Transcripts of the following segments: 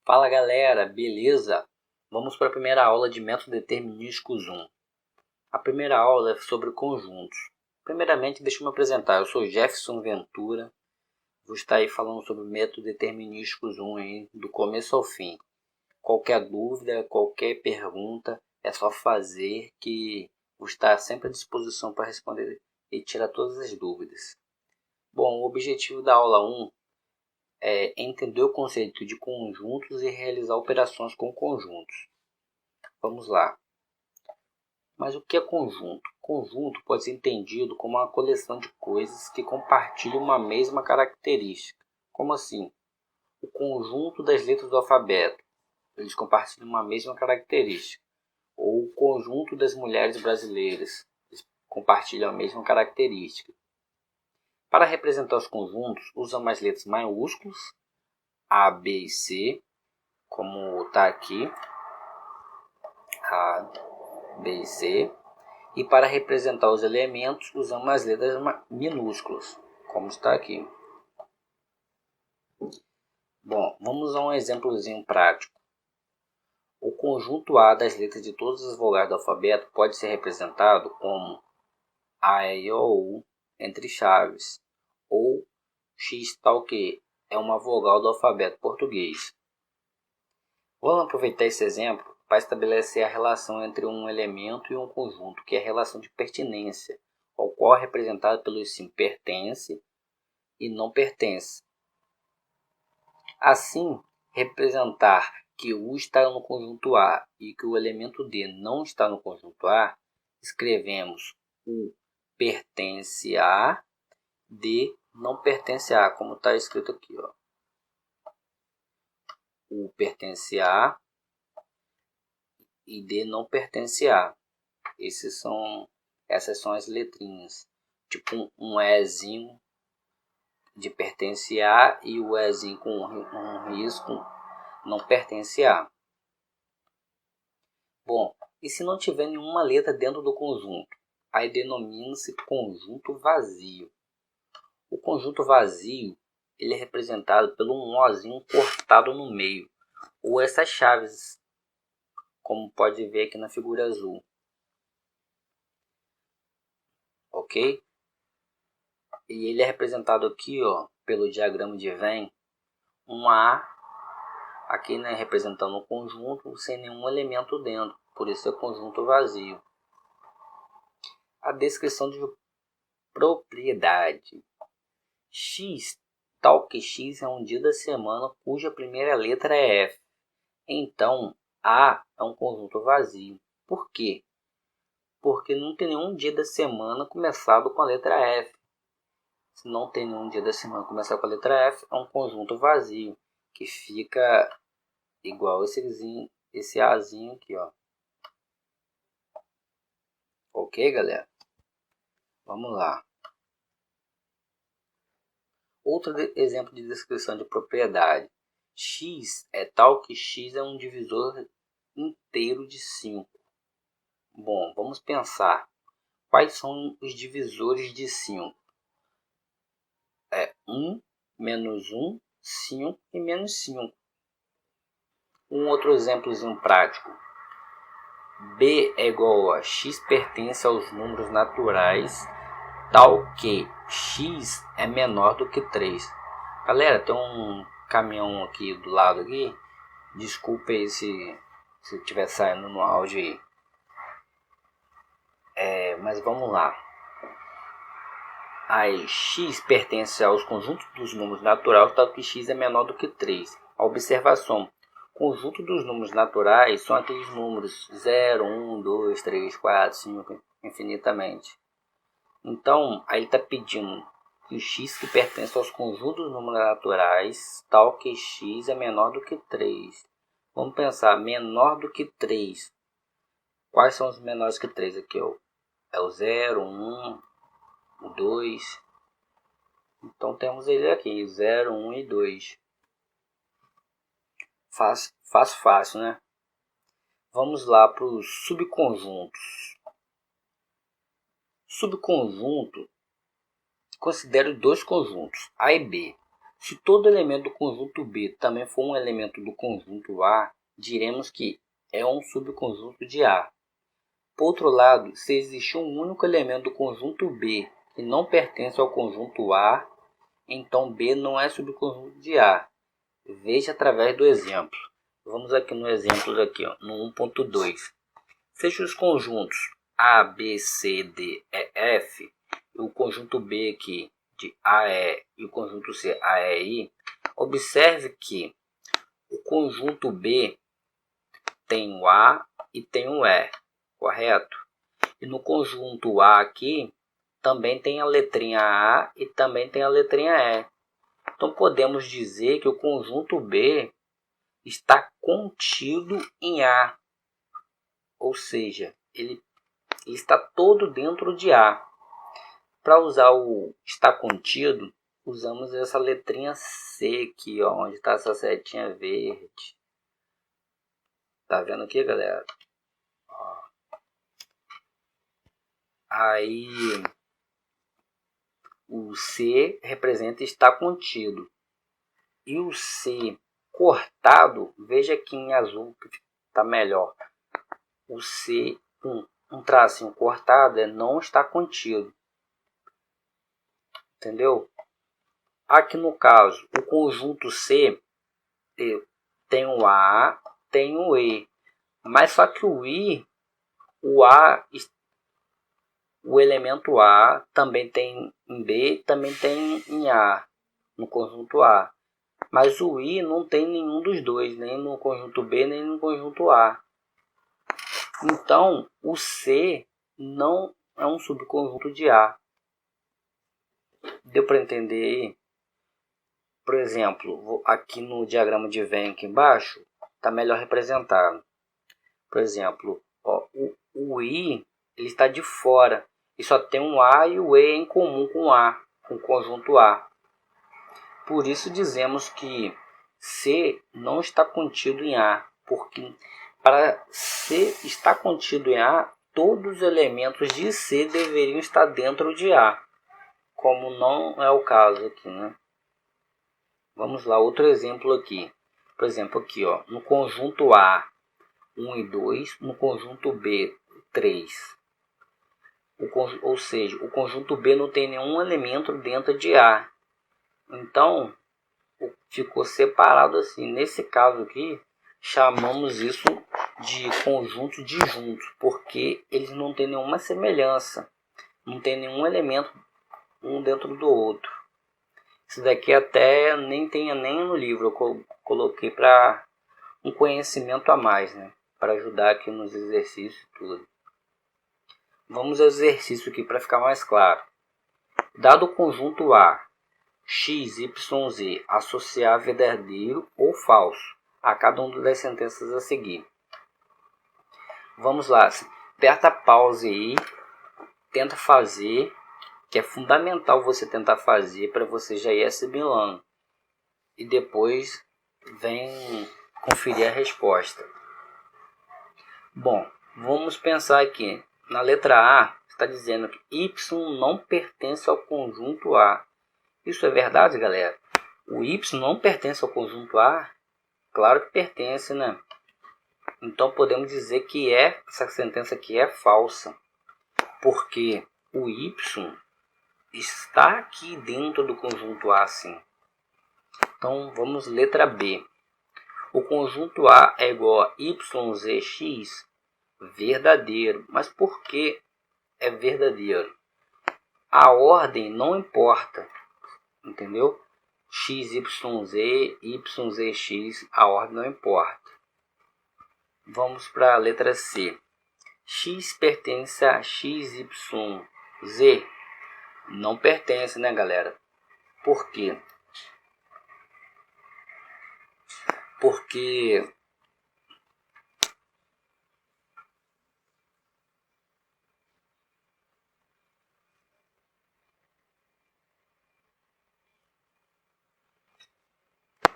Fala galera, beleza? Vamos para a primeira aula de método determinístico 1. A primeira aula é sobre conjuntos. Primeiramente, deixa eu me apresentar. Eu sou Jefferson Ventura. Vou estar aí falando sobre o método determinístico 1 aí, do começo ao fim. Qualquer dúvida, qualquer pergunta, é só fazer que vou estar sempre à disposição para responder e tirar todas as dúvidas. Bom, o objetivo da aula 1 é entender o conceito de conjuntos e realizar operações com conjuntos. Vamos lá. Mas o que é conjunto? Conjunto pode ser entendido como uma coleção de coisas que compartilham uma mesma característica. Como assim? O conjunto das letras do alfabeto. Eles compartilham uma mesma característica. Ou o conjunto das mulheres brasileiras. Eles compartilham a mesma característica. Para representar os conjuntos, usamos as letras maiúsculas, A, B e C, como está aqui, A, B e C. E para representar os elementos, usamos as letras minúsculas, como está aqui. Bom, vamos a um exemplozinho prático. O conjunto A das letras de todas as vogais do alfabeto pode ser representado como A, E, I, O, U, entre chaves, ou X tal que é uma vogal do alfabeto português. Vamos aproveitar esse exemplo para estabelecer a relação entre um elemento e um conjunto, que é a relação de pertinência, ao qual é representado pelo sim pertence e não pertence. Assim, representar que U está no conjunto A e que o elemento D não está no conjunto A, escrevemos U pertence a, D não pertence a, como está escrito aqui. Ó. U pertence a e D não pertence a. Essas são as letrinhas. Tipo um Ezinho de pertence a e o Ezinho com um risco não pertence a. Bom, e se não tiver nenhuma letra dentro do conjunto? Aí denomina-se conjunto vazio. O conjunto vazio ele é representado pelo um nozinho cortado no meio, ou essas chaves, como pode ver aqui na figura azul. Ok? E ele é representado aqui, ó, pelo diagrama de Venn, um A, aqui, né, representando um conjunto sem nenhum elemento dentro, por isso é conjunto vazio. A descrição de propriedade. X, tal que X é um dia da semana cuja primeira letra é F. Então, A é um conjunto vazio. Por quê? Porque não tem nenhum dia da semana começado com a letra F. Se não tem nenhum dia da semana começado com a letra F, é um conjunto vazio, que fica igual esse Azinho aqui, ó. Ok, galera? Vamos lá. Outro exemplo de descrição de propriedade. X é tal que X é um divisor inteiro de 5. Bom, vamos pensar. Quais são os divisores de 5? 1, menos 1, 5 e menos 5. Um outro exemplozinho prático. B é igual a X pertence aos números naturais, tal que X é menor do que 3. Galera, tem um caminhão aqui do lado aqui. Desculpa aí se estiver saindo no áudio aí. Mas vamos lá. Aí, X pertence aos conjuntos dos números naturais, tal que X é menor do que 3. A observação. Conjunto dos números naturais são aqueles números 0, 1, 2, 3, 4, 5, infinitamente. Então, aí ele está pedindo que o X que pertence aos conjuntos dos números naturais, tal que X é menor do que 3. Vamos pensar, menor do que 3. Quais são os menores que 3 aqui? É o 0, 1, o 2. Então temos ele aqui, 0, 1 e 2. Fácil, né? Vamos lá para os subconjuntos. Subconjunto, considero dois conjuntos, A e B. Se todo elemento do conjunto B também for um elemento do conjunto A, diremos que é um subconjunto de A. Por outro lado, se existe um único elemento do conjunto B que não pertence ao conjunto A, então B não é subconjunto de A. Veja através do exemplo. Vamos aqui no exemplo aqui, ó, no 1.2. Seja os conjuntos A, B, C, D, E, F, e o conjunto B aqui de AE e o conjunto C, AEI, observe que o conjunto B tem o A e tem o E, correto? E no conjunto A aqui, também tem a letrinha A e também tem a letrinha E. Então podemos dizer que o conjunto B está contido em A, ou seja, ele está todo dentro de A. Para usar o está contido, usamos essa letrinha C aqui, ó, onde está essa setinha verde. Tá vendo aqui, galera? Ó. Aí o C representa está contido. E o C cortado, veja aqui em azul que está melhor. O C, um tracinho cortado, não está contido. Entendeu? Aqui no caso, o conjunto C tem o A, tem o E. Mas só que o elemento A também tem em B, também tem em A, no conjunto A. Mas o I não tem nenhum dos dois, nem no conjunto B, nem no conjunto A. Então, o C não é um subconjunto de A. Deu para entender aí? Por exemplo, aqui no diagrama de Venn aqui embaixo, está melhor representado. Por exemplo, ó, o I ele está de fora e só tem um A e o E em comum com A, com o conjunto A. Por isso dizemos que C não está contido em A, porque para C estar contido em A, todos os elementos de C deveriam estar dentro de A, como não é o caso aqui, né? Vamos lá, outro exemplo aqui. Por exemplo, aqui, ó, no conjunto A, 1 e 2, no conjunto B, 3. Ou seja, o conjunto B não tem nenhum elemento dentro de A. Então, ficou separado assim. Nesse caso aqui, chamamos isso de conjunto disjunto, porque eles não têm nenhuma semelhança. Não tem nenhum elemento um dentro do outro. Isso daqui até nem tem nem no livro, eu coloquei para um conhecimento a mais, né? Para ajudar aqui nos exercícios e tudo. Vamos ao exercício aqui para ficar mais claro. Dado o conjunto A, x, y, z, associar verdadeiro ou falso a cada uma das sentenças a seguir. Vamos lá, aperta pause aí, tenta fazer, que é fundamental você tentar fazer para você já ir assimilando. E depois vem conferir a resposta. Bom, vamos pensar aqui. Na letra A, está dizendo que y não pertence ao conjunto A. Isso é verdade, galera? O y não pertence ao conjunto A? Claro que pertence, né? Então podemos dizer que essa sentença aqui é falsa. Porque o y está aqui dentro do conjunto A, sim. Então vamos letra B. O conjunto A é igual a yzx, verdadeiro. Mas por que é verdadeiro? A ordem não importa, entendeu? x, y, z, x, a ordem não importa. Vamos para a letra C. X pertence a x, y, z? Não pertence, né, galera? Por quê? Porque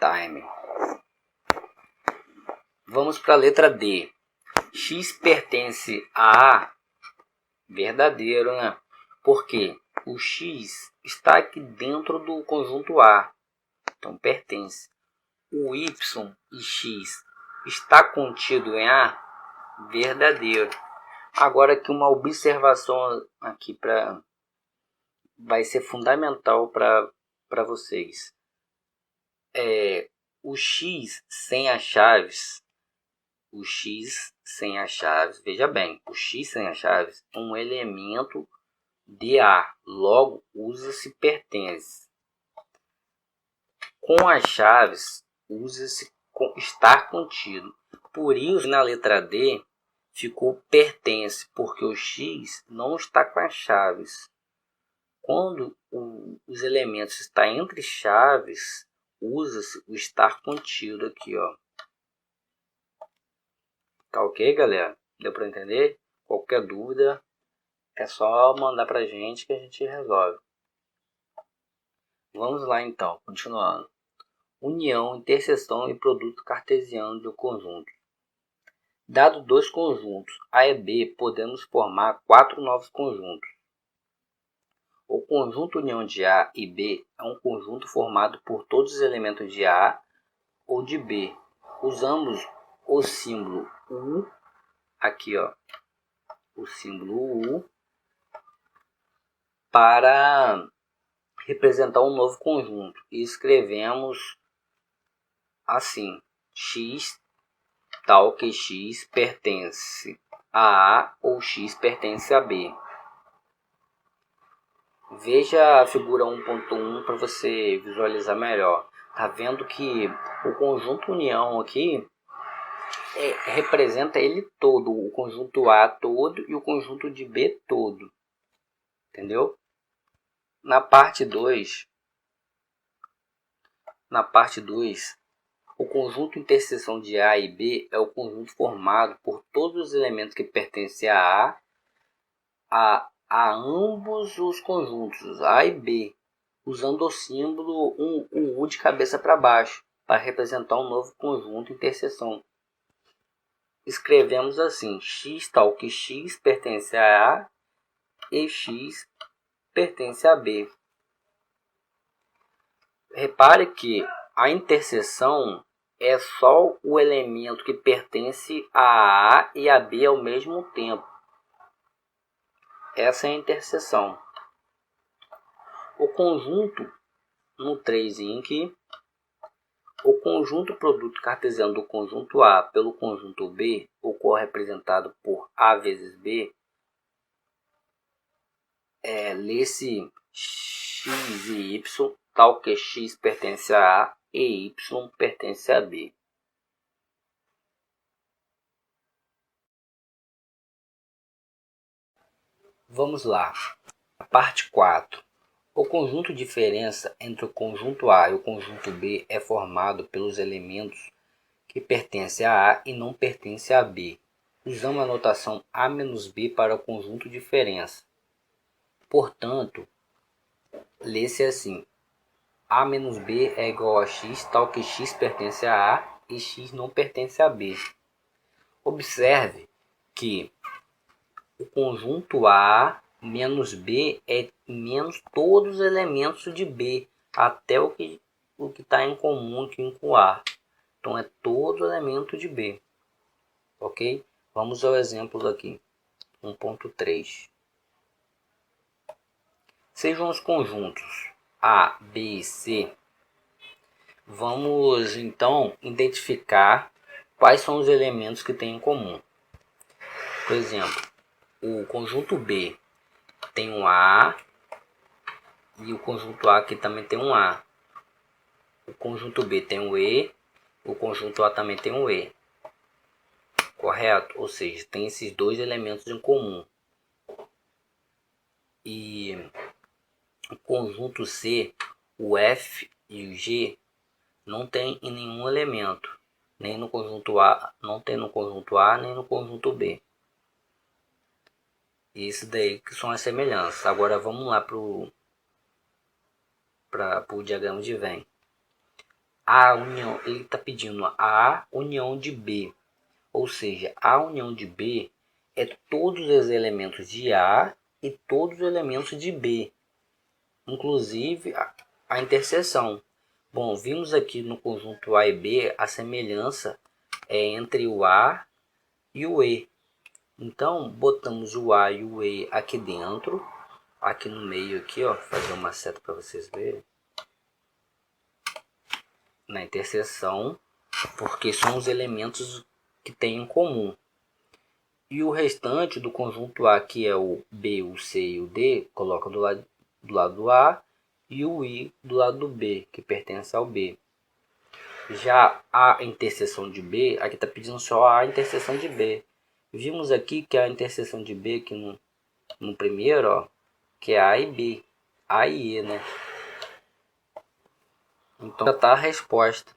time. Vamos para a letra D. X pertence a A? Verdadeiro, né? Porque o X está aqui dentro do conjunto A. Então pertence. O Y e X está contido em A? Verdadeiro. Agora aqui uma observação aqui vai ser fundamental para vocês. O X sem as chaves, veja bem, o X sem as chaves é um elemento de A, logo usa-se pertence. Com as chaves, usa-se estar contido. Por isso, na letra D, ficou pertence, porque o X não está com as chaves. Quando os elementos estão entre chaves, usa-se o estar contido aqui, ó. Tá ok, galera? Deu para entender? Qualquer dúvida, é só mandar pra gente que a gente resolve. Vamos lá então, continuando. União, interseção e produto cartesiano do conjunto. Dado dois conjuntos A e B, podemos formar 4 novos conjuntos. O conjunto união de A e B é um conjunto formado por todos os elementos de A ou de B. Usamos o símbolo U, aqui ó, o símbolo U, para representar um novo conjunto. E escrevemos assim: X tal que X pertence a A ou X pertence a B. Veja a figura 1.1 para você visualizar melhor. Tá vendo que o conjunto união aqui representa ele todo, o conjunto A todo e o conjunto de B todo. Entendeu? Na parte 2, o conjunto interseção de A e B é o conjunto formado por todos os elementos que pertencem a ambos os conjuntos A e B, usando o símbolo um U de cabeça para baixo, para representar um novo conjunto interseção. Escrevemos assim: X tal que X pertence a A e X pertence a B. Repare que a interseção é só o elemento que pertence a A e a B ao mesmo tempo. Essa é a interseção. O conjunto, no 3 aqui, o conjunto produto cartesiano do conjunto A pelo conjunto B, ocorre representado por A vezes B, lê-se X e Y, tal que X pertence a A e Y pertence a B. Vamos lá. A parte 4. O conjunto de diferença entre o conjunto A e o conjunto B é formado pelos elementos que pertencem a A e não pertencem a B. Usamos a notação A menos B para o conjunto de diferença. Portanto, lê-se assim: A menos B é igual a X, tal que X pertence a A e X não pertence a B. Observe que o conjunto A menos B é menos todos os elementos de B, até o que está em comum aqui com A. Então é todo elemento de B. Ok? Vamos ao exemplo aqui. 1.3. Sejam os conjuntos A, B e C. Vamos então identificar quais são os elementos que têm em comum. Por exemplo, o conjunto B tem um A e o conjunto A aqui também tem um A. O conjunto B tem um E, o conjunto A também tem um E. Correto? Ou seja, tem esses dois elementos em comum. E o conjunto C, o F e o G não tem em nenhum elemento, nem no conjunto A, não tem no conjunto A, nem no conjunto B. Isso daí que são as semelhanças. Agora vamos lá para o diagrama de Venn. A união, ele está pedindo a união de B, ou seja, a união de B é todos os elementos de A e todos os elementos de B, inclusive a interseção. Bom, vimos aqui no conjunto A e B a semelhança entre o A e o E. Então, botamos o A e o E aqui dentro, aqui no meio, aqui, ó, fazer uma seta para vocês verem, na interseção, porque são os elementos que têm em comum. E o restante do conjunto A, que é o B, o C e o D, coloca do lado do A, e o I do lado do B, que pertence ao B. Já a interseção de B, aqui está pedindo só a interseção de B. Vimos aqui que a interseção de B, aqui no primeiro, ó, que é A e B, A e E, né? Então já está a resposta.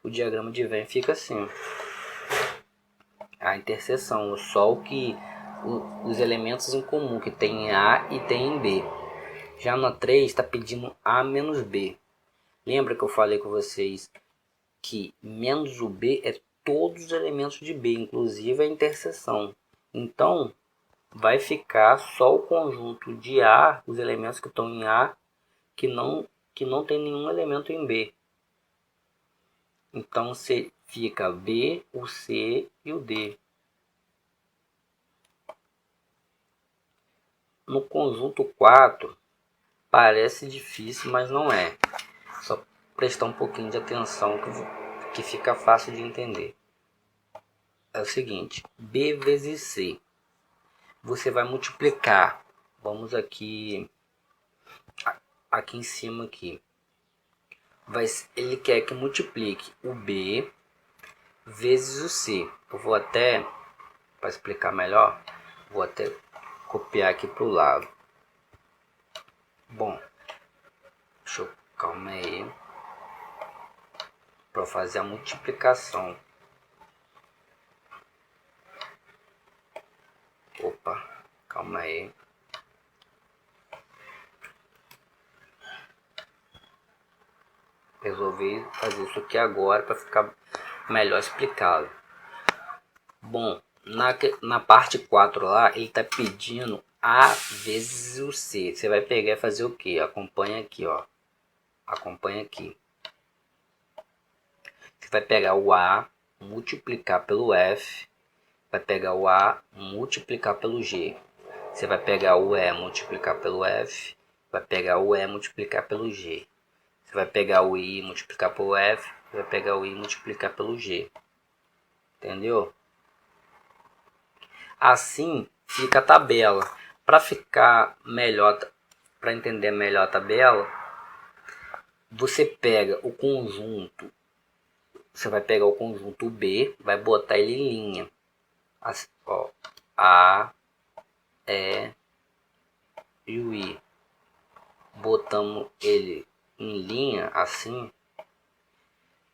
O diagrama de Venn fica assim. A interseção, só o que os elementos em comum que tem em A e tem em B. Já na 3 está pedindo A menos B. Lembra que eu falei com vocês que menos o B é todos os elementos de B, inclusive a interseção. Então, vai ficar só o conjunto de A, os elementos que estão em A, que não tem nenhum elemento em B. Então, fica B, o C e o D. No conjunto 4, parece difícil, mas não é. Só prestar um pouquinho de atenção que fica fácil de entender. É o seguinte, B vezes C. Você vai multiplicar. Vamos aqui em cima aqui. Ele quer que multiplique o B vezes o C. Eu vou até, para explicar melhor, vou até copiar aqui para o lado. Bom, calma aí. Para fazer a multiplicação. Opa, calma aí. Resolvi fazer isso aqui agora para ficar melhor explicado. Bom, na parte 4 lá, ele está pedindo A vezes o C. Você vai pegar e fazer o que? Acompanha aqui, ó. Acompanha aqui. Você vai pegar o A, multiplicar pelo F. Vai pegar o A, multiplicar pelo G. Você vai pegar o E, multiplicar pelo F. Vai pegar o E, multiplicar pelo G. Você vai pegar o I, multiplicar pelo F. Vai pegar o I, multiplicar pelo G. Entendeu? Assim fica a tabela. Para ficar melhor, para entender melhor a tabela, você pega o conjunto, você vai pegar o conjunto B, vai botar ele em linha. Assim, ó, A, E e o I. Botamos ele em linha assim.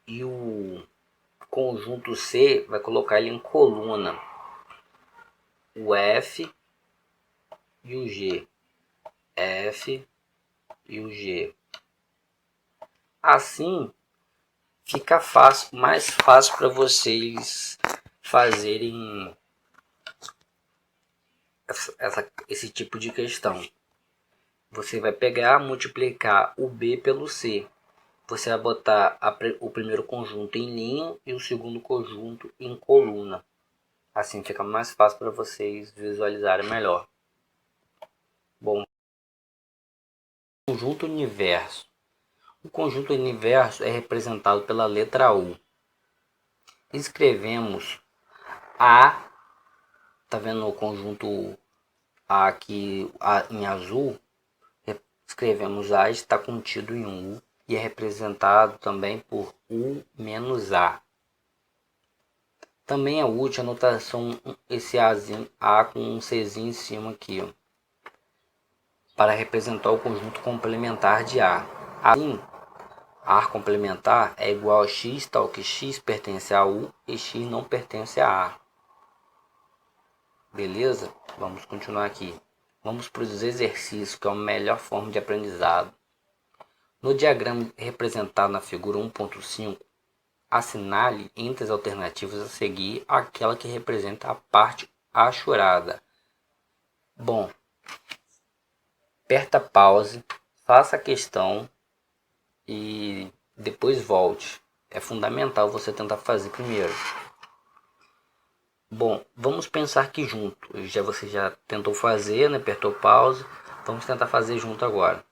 E o conjunto C vai colocar ele em coluna. O F e o G. F e o G. Assim fica fácil, mais fácil para vocês fazerem esse tipo de questão. Você vai pegar, multiplicar o B pelo C. Você vai botar o primeiro conjunto em linha e o segundo conjunto em coluna. Assim fica mais fácil para vocês visualizarem melhor. Bom, conjunto universo. O conjunto universo é representado pela letra U. Escrevemos A, tá vendo o conjunto A aqui em azul? Escrevemos A, está contido em U e é representado também por U menos A. Também é útil a notação esse Azinho, A com um Czinho em cima aqui, ó, para representar o conjunto complementar de A. Assim, A complementar é igual a X, tal que X pertence a U e X não pertence a A. Beleza? Vamos continuar aqui. Vamos para os exercícios, que é a melhor forma de aprendizado. No diagrama representado na figura 1.5, assinale entre as alternativas a seguir aquela que representa a parte achurada. Bom, aperta pause, faça a questão e depois volte. É fundamental você tentar fazer primeiro. Bom, vamos pensar aqui junto. Você já tentou fazer, né? Apertou pause. Vamos tentar fazer junto agora.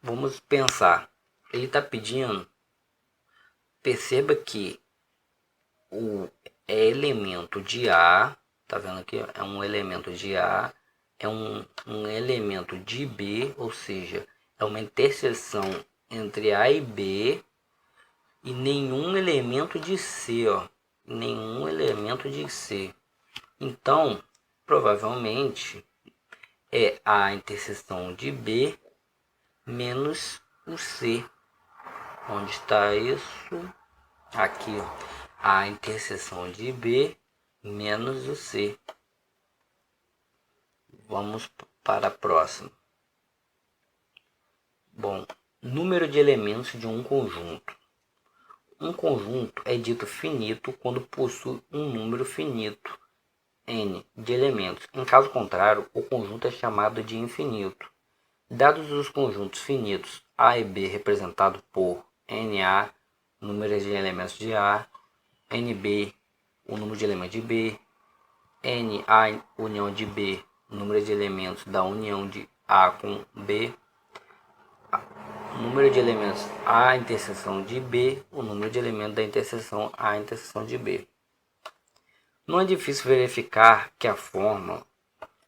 Vamos pensar. Ele está pedindo. Perceba que o elemento de A, tá vendo aqui? É um elemento de A, é um elemento de B, ou seja, é uma interseção entre A e B, e nenhum elemento de C, ó. Nenhum elemento de C. Então, provavelmente é a interseção de B menos o C. Onde está isso? Aqui, ó. A interseção de B menos o C. Vamos para a próxima. Bom, número de elementos de um conjunto. Um conjunto é dito finito quando possui um número finito n de elementos. Em caso contrário, o conjunto é chamado de infinito. Dados os conjuntos finitos A e B representado por NA, número de elementos de A, NB, o número de elementos de B, NA união de B, número de elementos da união de A com B, número de elementos A interseção de B, o número de elementos da interseção A interseção de B. Não é difícil verificar que a fórmula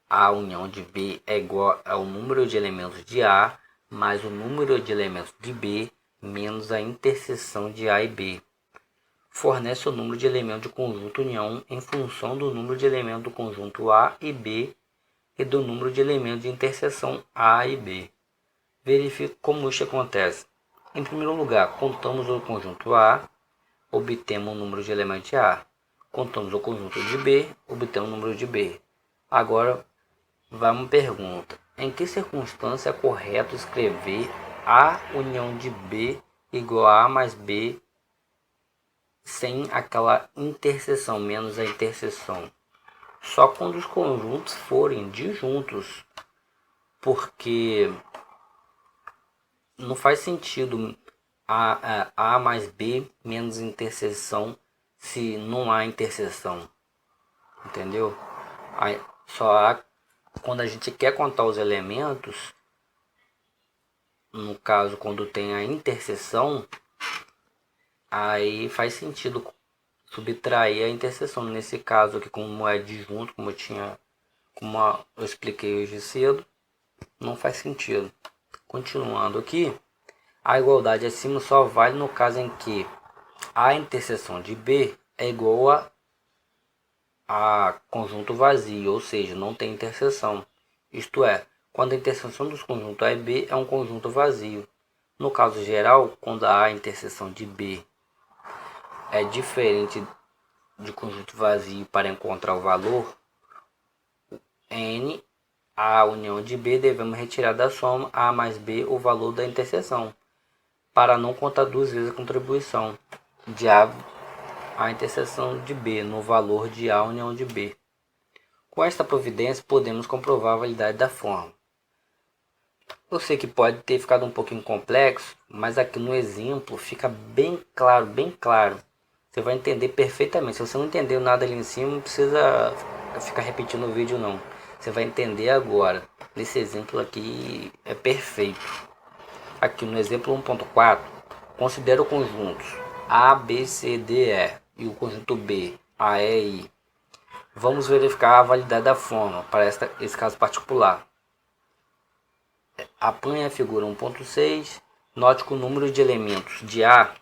A união de B é igual ao número de elementos de A mais o número de elementos de B menos a interseção de A e B. Fornece o número de elementos do conjunto união em função do número de elementos do conjunto A e B e do número de elementos de interseção A e B. Verifique como isso acontece. Em primeiro lugar, contamos o conjunto A, obtemos o número de elementos de A. Contamos o conjunto de B, obtemos o número de B. Agora, vai uma pergunta. Em que circunstância é correto escrever A união de B igual a A mais B sem aquela interseção, menos a interseção? Só quando os conjuntos forem disjuntos, porque não faz sentido A mais B menos interseção se não há interseção, entendeu? Aí, só há quando a gente quer contar os elementos, no caso quando tem a interseção, aí faz sentido subtrair a interseção. Nesse caso aqui, como é disjunto, como eu expliquei hoje cedo, não faz sentido. Continuando aqui, a igualdade acima só vale no caso em que a interseção de B é igual a conjunto vazio, ou seja, não tem interseção. Isto é, quando a interseção dos conjuntos A e B é um conjunto vazio. No caso geral, quando a interseção de B é diferente de conjunto vazio para encontrar o valor n, a união de B, devemos retirar da soma A mais B o valor da interseção, para não contar duas vezes a contribuição de A interseção de B no valor de A união de B. Com esta providência, podemos comprovar a validade da fórmula. Eu sei que pode ter ficado um pouquinho complexo, mas aqui no exemplo fica bem claro, bem claro. Você vai entender perfeitamente. Se você não entendeu nada ali em cima, não precisa ficar repetindo o vídeo não. Você vai entender agora. Nesse exemplo aqui é perfeito. Aqui no exemplo 1.4, considera o conjuntos A, B, C, D, E e o conjunto B, A, E, I. Vamos verificar a validade da fórmula para esse caso particular. Apanhe a figura 1.6. Note que o número de elementos de A,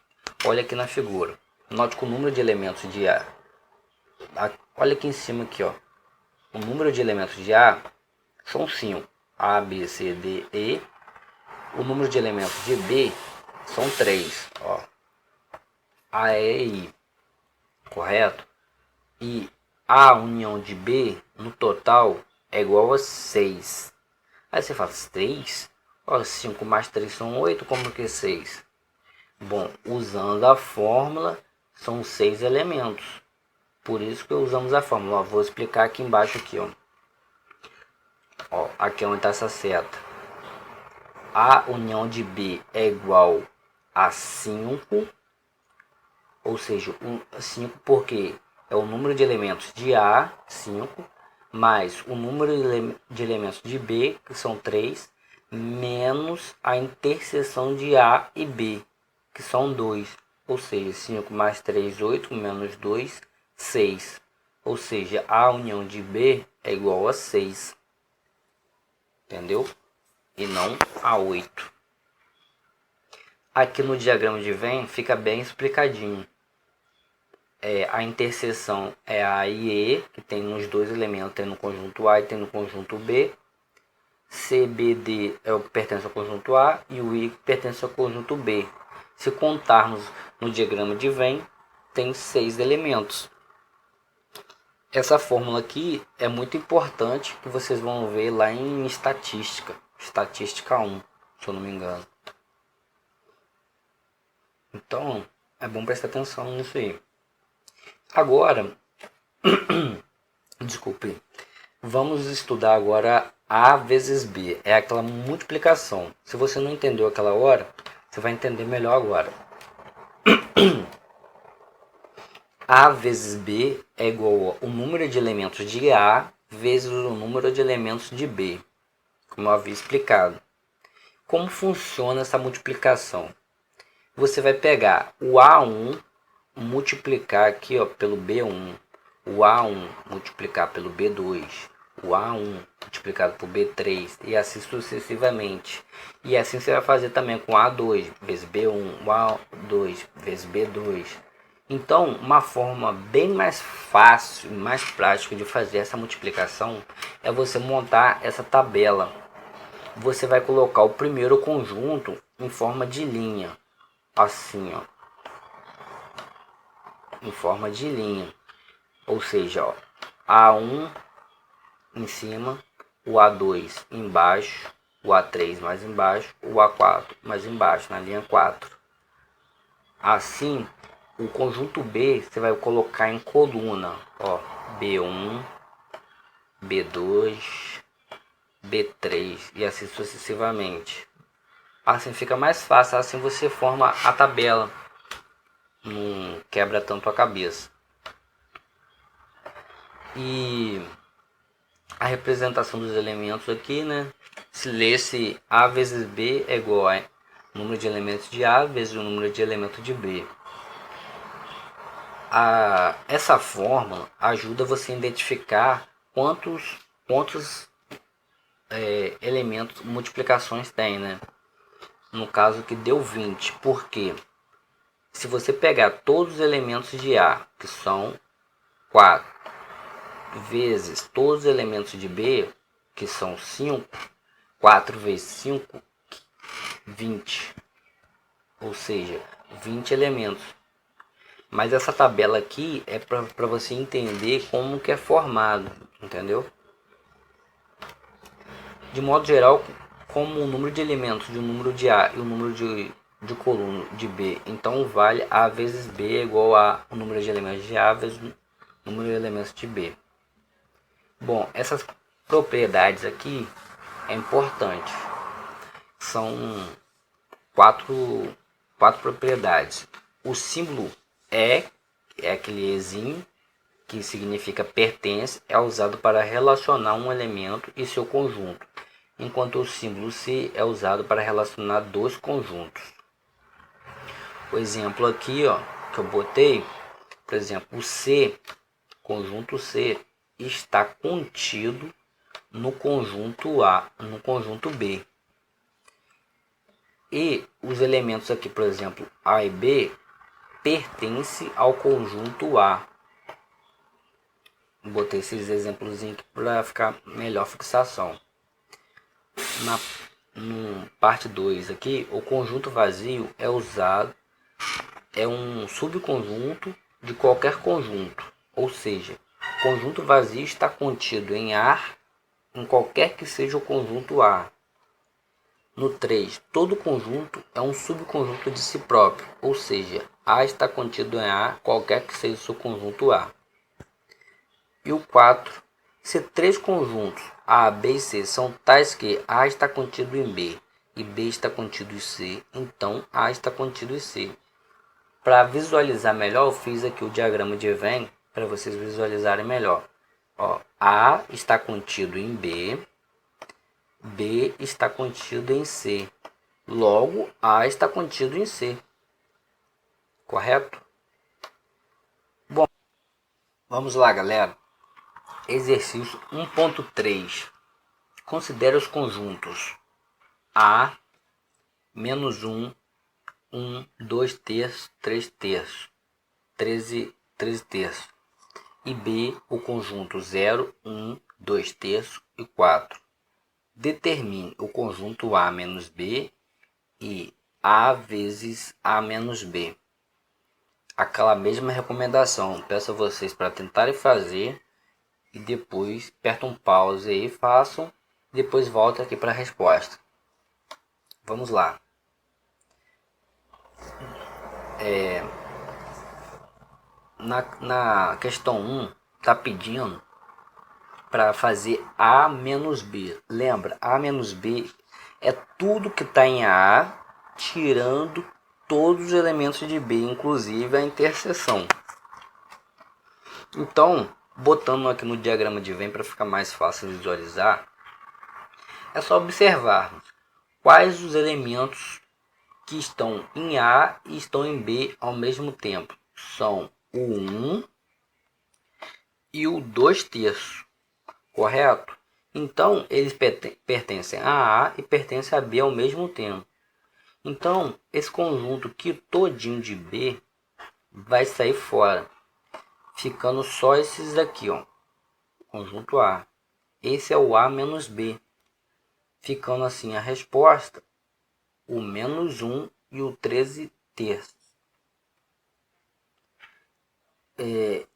olha aqui na figura. Note que o número de elementos de A, olha aqui em cima aqui, ó. O número de elementos de A são 5. A, B, C, D, E. O número de elementos de B são 3, ó. A, E, I. Correto? E A união de B no total é igual a 6. Aí você fala 3? Ó, 5 mais 3 são 8, como que 6? Bom, usando a fórmula, são 6 elementos. Por isso que usamos a fórmula. Ó, vou explicar aqui embaixo aqui, ó. Ó, aqui é onde está essa seta. A união de B é igual A5, ou seja, 5 porque é o número de elementos de A, 5, mais o número de elementos de B, que são 3, menos a interseção de A e B, que são 2. Ou seja, 5 mais 3, 8, menos 2, 6. Ou seja, A união de B é igual a 6. Entendeu? E não a 8. Aqui no diagrama de Venn fica bem explicadinho. A interseção é A e E, que tem nos dois elementos, tem no conjunto A e tem no conjunto B. CBD é o que pertence ao conjunto A e o I que pertence ao conjunto B. Se contarmos no diagrama de Venn, tem 6 elementos. Essa fórmula aqui é muito importante, que vocês vão ver lá em estatística, estatística 1, se eu não me engano. Então, é bom prestar atenção nisso aí. Agora, desculpe, vamos estudar agora A vezes B. É aquela multiplicação. Se você não entendeu aquela hora, você vai entender melhor agora. A vezes B é igual ao número de elementos de A vezes o número de elementos de B, como eu havia explicado. Como funciona essa multiplicação? Você vai pegar o A1, multiplicar aqui pelo B1, o A1 multiplicar pelo B2, o A1 multiplicado por B3 e assim sucessivamente. E assim você vai fazer também com A2 vezes B1, o A2 vezes B2. Então, uma forma bem mais fácil e mais prática de fazer essa multiplicação é você montar essa tabela. Você vai colocar o primeiro conjunto em forma de linha, assim, em forma de linha, ou seja, A1 em cima, o A2 embaixo, o A3 mais embaixo, o A4 mais embaixo, na linha 4. Assim, o conjunto B você vai colocar em coluna, B1, B2, B3 e assim sucessivamente. Assim fica mais fácil, assim você forma a tabela, não quebra tanto a cabeça. E a representação dos elementos aqui, né? Se lesse A vezes B é igual a número de elementos de A vezes o número de elementos de B. Essa fórmula ajuda você a identificar quantos elementos, multiplicações tem, né? No caso que deu 20, porque se você pegar todos os elementos de A, que são 4, vezes todos os elementos de B, que são 5, 4 vezes 5, 20. Ou seja, 20 elementos. Mas essa tabela aqui é para você entender como que é formado, entendeu? De modo geral, como o número de elementos de um número de A e o número de coluna de B, então vale A vezes B é igual a o número de elementos de A vezes o número de elementos de B. Bom, essas propriedades aqui é importante. São quatro propriedades. O símbolo é aquele ezinho que significa pertence, é usado para relacionar um elemento e seu conjunto, enquanto o símbolo C é usado para relacionar dois conjuntos. O exemplo aqui, que eu botei, por exemplo, o C, conjunto C, está contido no conjunto A, no conjunto B. E os elementos aqui, por exemplo, A e B, pertencem ao conjunto A. Botei esses exemplos para ficar melhor fixação. No parte 2 aqui, o conjunto vazio é um subconjunto de qualquer conjunto, ou seja, o conjunto vazio está contido em A em qualquer que seja o conjunto A. No 3, todo conjunto é um subconjunto de si próprio, ou seja, A está contido em A qualquer que seja o seu conjunto A. E o 4, se três conjuntos A, B e C são tais que A está contido em B e B está contido em C, então A está contido em C. Para visualizar melhor, eu fiz aqui o diagrama de Venn para vocês visualizarem melhor. Ó, A está contido em B, B está contido em C. Logo, A está contido em C. Correto? Bom, vamos lá, galera. Exercício 1.3. Considere os conjuntos A, menos 1, 1, 2 terços, 3 terços, 13 terços. E B, o conjunto 0, 1, 2 terços e 4. Determine o conjunto A menos B e A vezes A menos B. Aquela mesma recomendação, peço a vocês para tentarem fazer e depois apertam pause aí, façam, depois volta aqui para a resposta. Vamos lá. Na questão 1, está pedindo para fazer A menos B. Lembra, A menos B é tudo que está em A, tirando todos os elementos de B, inclusive a interseção. Então, botando aqui no diagrama de Venn para ficar mais fácil visualizar, é só observar quais os elementos que estão em A e estão em B ao mesmo tempo. São o 1 e o 2 terços, correto? Então, eles pertencem a A e pertencem a B ao mesmo tempo. Então, esse conjunto aqui todinho de B vai sair fora, ficando só esses aqui, ó, conjunto A. Esse é o A menos B, ficando assim a resposta, o menos 1 e o 13 terços.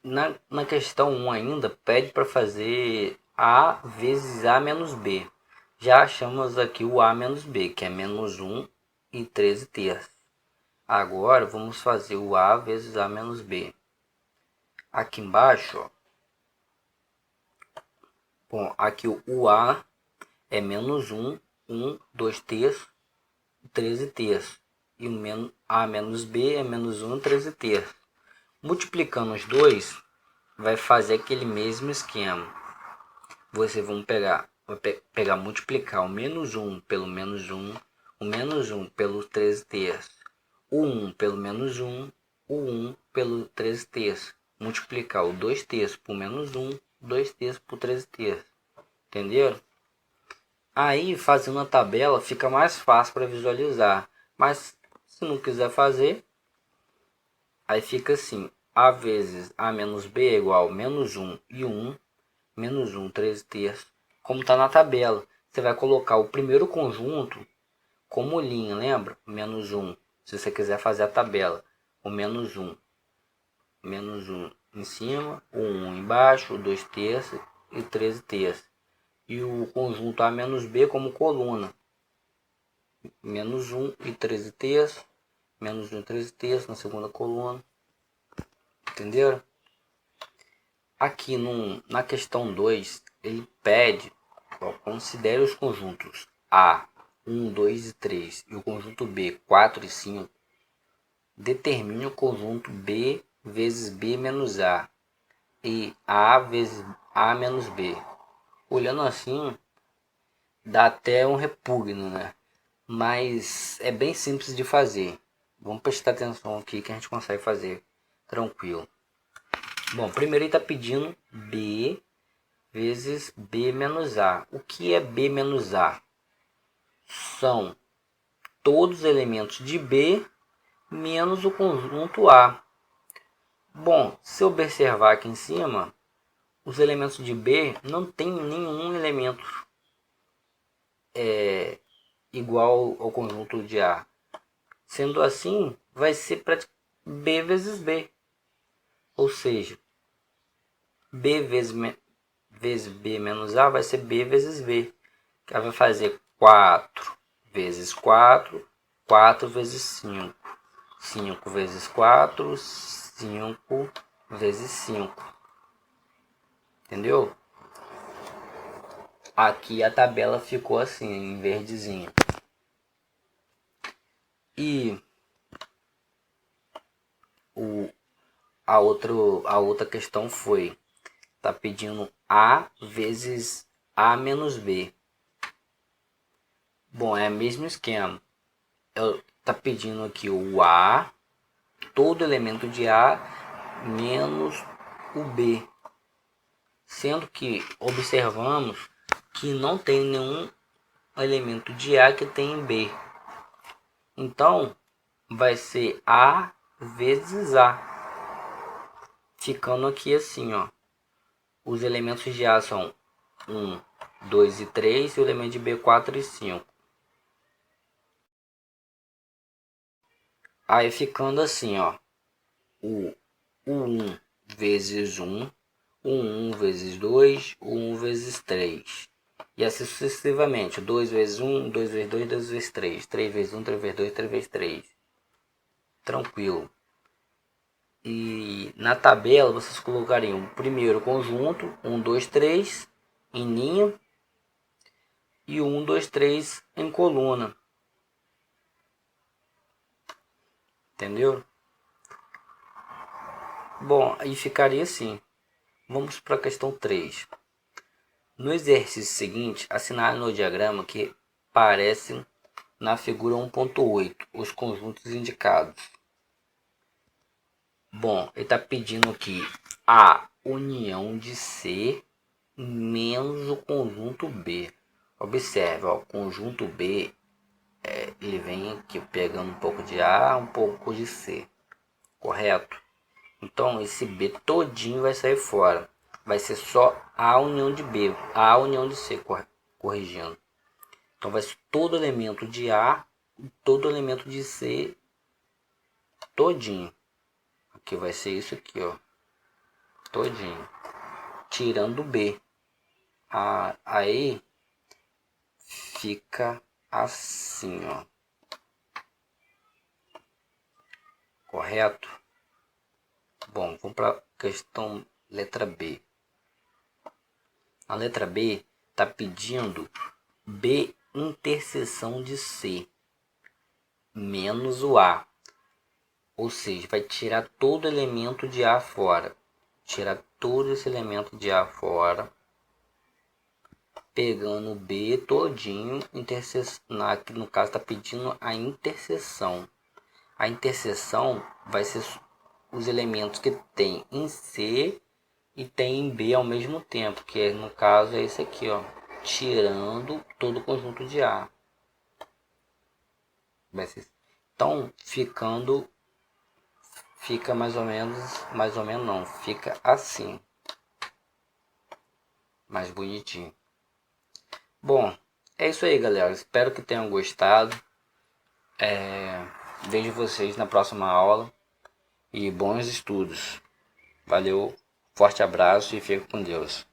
Na questão 1 ainda, pede para fazer A vezes A menos B. Já achamos aqui o A menos B, que é menos 1 e 13 terços. Agora vamos fazer o A vezes A menos B. Aqui embaixo, ó, bom, aqui o A é menos 1, 1, 2 terços, 13 terços. E o A menos B é menos 1, 13 terços. Multiplicando os dois, vai fazer aquele mesmo esquema. Vocês vão pegar, multiplicar o menos 1 pelo menos 1, o menos 1 pelo 13 terços, o 1 pelo menos 1, o 1 pelo 13 terços. Multiplicar o 2 terços por menos 1, 2 terços por 13 terços. Entenderam? Aí, fazendo a tabela, fica mais fácil para visualizar. Mas, se não quiser fazer, aí fica assim. A vezes A menos B é igual a menos 1 e 1. Menos 1, 13 terços. Como está na tabela. Você vai colocar o primeiro conjunto como linha, lembra? Menos 1. Se você quiser fazer a tabela. O menos 1. Menos 1 em cima. O 1 embaixo. O 2 terços e 13 terços. E o conjunto A menos B como coluna. Menos 1 e 13 terços. Menos 1 e 13 terços na segunda coluna. Entenderam? Aqui na questão 2, ele pede, ó, considere os conjuntos A, 1, 2 e 3 e o conjunto B, 4 e 5. Determine o conjunto B vezes B menos A e A vezes A menos B. Olhando assim, dá até um repugno, né? Mas é bem simples de fazer. Vamos prestar atenção aqui que a gente consegue fazer tranquilo. Bom, primeiro ele está pedindo B vezes B menos A. O que é B menos A? São todos os elementos de B menos o conjunto A. Bom, se observar aqui em cima, os elementos de B não tem nenhum elemento igual ao conjunto de A. Sendo assim, vai ser B vezes B. Ou seja, B vezes B menos A vai ser B vezes B. Que vai fazer 4 vezes 4, 4 vezes 5. 5 vezes 4, 5 vezes 5. Entendeu? Aqui a tabela ficou assim, em verdezinho. E a outra questão foi, tá pedindo A vezes A menos B. Bom, é o mesmo esquema. Tá pedindo aqui o A, todo elemento de A menos o B. Sendo que observamos que não tem nenhum elemento de A que tem B. Então, vai ser A vezes A. Ficando aqui assim, ó. Os elementos de A são 1, 2 e 3 e o elemento de B 4 e 5. Aí ficando assim, ó. O 1 vezes 1, o 1 vezes 2, o 1 vezes 3. E assim sucessivamente. 2 vezes 1, 2 vezes 2, 2 vezes 3. 3 vezes 1, 3 vezes 2, 3 vezes 3. Tranquilo. E na tabela vocês colocariam o primeiro conjunto, 1, 2, 3, em linha. E 1, 2, 3 em coluna. Entendeu? Bom, aí ficaria assim. Vamos para a questão 3. No exercício seguinte, assinale no diagrama que aparecem na figura 1.8 os conjuntos indicados. Bom, ele está pedindo aqui a união de C menos o conjunto B. Observe, ó, o conjunto B ele vem aqui pegando um pouco de A, um pouco de C, correto? Então esse B todinho vai sair fora. Vai ser só a união de B, a união de C, corrigindo. Então vai ser todo elemento de A e todo elemento de C todinho. Aqui vai ser isso aqui, ó. Todinho. Tirando o B. Aí fica assim, ó. Correto? Bom, vamos para a questão letra B. A letra B está pedindo B interseção de C menos o A. Ou seja, vai tirar todo elemento de A fora. Tirar todo esse elemento de A fora. Pegando o B todinho. Aqui no caso está pedindo a interseção. A interseção vai ser os elementos que tem em C e tem em B ao mesmo tempo, que no caso é esse aqui, ó, tirando todo o conjunto de A. Então, fica mais ou menos não, fica assim, mais bonitinho. Bom, é isso aí, galera, espero que tenham gostado. Vejo vocês na próxima aula e bons estudos. Valeu, forte abraço e fique com Deus.